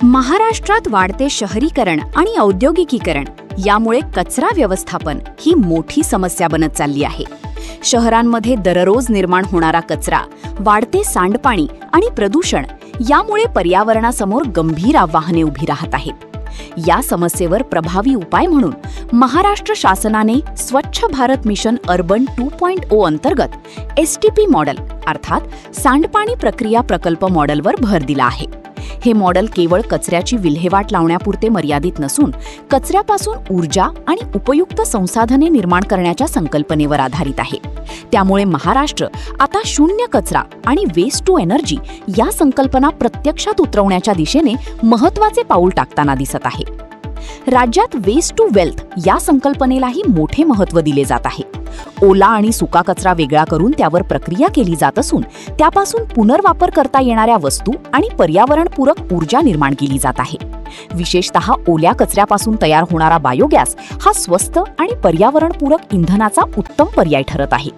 महाराष्ट्रात वाढते शहरीकरण आणि औद्योगिकीकरण यामुळे कचरा व्यवस्थापन ही मोठी समस्या बनत चालली आहे. शहरांमध्ये दररोज निर्माण होणारा कचरा, वाढते सांडपाणी आणि प्रदूषण यामुळे पर्यावरणासमोर गंभीर आव्हाने उभी राहत आहेत. या समस्येवर प्रभावी उपाय म्हणून महाराष्ट्र शासनाने स्वच्छ भारत मिशन अर्बन 2.0 अंतर्गत STP मॉडेल अर्थात सांडपाणी प्रक्रिया प्रकल्प मॉडेलवर भर दिला आहे. हे मॉडेल केवळ कचऱ्याची विल्हेवाट लावण्यापुरते मर्यादित नसून कचऱ्यापासून ऊर्जा आणि उपयुक्त संसाधने निर्माण करण्याच्या संकल्पनेवर आधारित आहे. त्यामुळे महाराष्ट्र आता शून्य कचरा आणि वेस्ट टू एनर्जी या संकल्पना प्रत्यक्षात उतरवण्याच्या दिशेने महत्त्वाचे पाऊल टाकताना दिसत आहे. राज्यात वेस्ट टू वेल्थ या संकल्पनेलाही मोठे महत्त्व दिले जात आहे. ओला आणि सुका कचरा वेगळा करून त्यावर प्रक्रिया केली जात असून त्यापासून पुनर्वापर करता येणाऱ्या वस्तू आणि पर्यावरणपूरक ऊर्जा निर्माण केली जात आहे. विशेषतः ओल्या कचऱ्यापासून तयार होणारा बायोगॅस हा स्वस्त आणि पर्यावरणपूरक इंधनाचा उत्तम पर्याय ठरत आहे.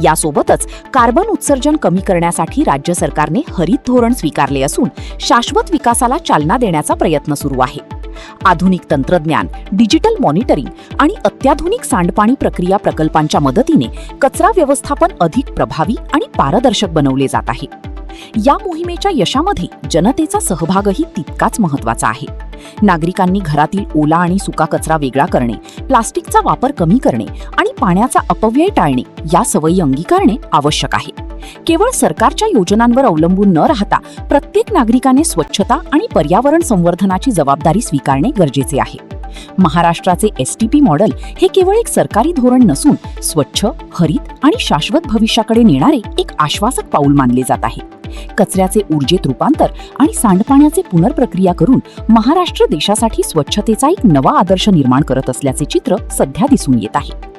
यासोबतच कार्बन उत्सर्जन कमी करण्यासाठी राज्य सरकारने हरित धोरण स्वीकारले असून शाश्वत विकासाला चालना देण्याचा प्रयत्न सुरू आहे. आधुनिक तंत्रज्ञान, डिजिटल मॉनिटरिंग आणि अत्याधुनिक सांडपाणी प्रक्रिया प्रकल्पांच्या मदतीने कचरा व्यवस्थापन अधिक प्रभावी आणि पारदर्शक बनवले जात आहे. या मोहिमेच्या यशामध्ये जनतेचा सहभागही तितकाच महत्त्वाचा आहे. नागरिकांनी घरातील ओला आणि सुका कचरा वेगळा करणे, प्लास्टिकचा वापर कमी करणे आणि पाण्याचा अपव्यय टाळणे या सवयी अंगीकारणे आवश्यक आहे. केवळ सरकारच्या योजनांवर अवलंबून न राहता प्रत्येक नागरिकाने स्वच्छता आणि पर्यावरण संवर्धनाची जबाबदारी स्वीकारणे गरजेचे आहे. महाराष्ट्राचे STP मॉडेल हे केवळ एक सरकारी धोरण नसून स्वच्छ, हरित आणि शाश्वत भविष्याकडे नेणारे एक आश्वासक पाऊल मानले जात आहे. कचऱ्याचे ऊर्जेत रूपांतर आणि सांडपाण्याचे पुनर्प्रक्रिया करून महाराष्ट्र देशासाठी स्वच्छतेचा एक नवा आदर्श निर्माण करत असल्याचे चित्र सध्या दिसून येत आहे.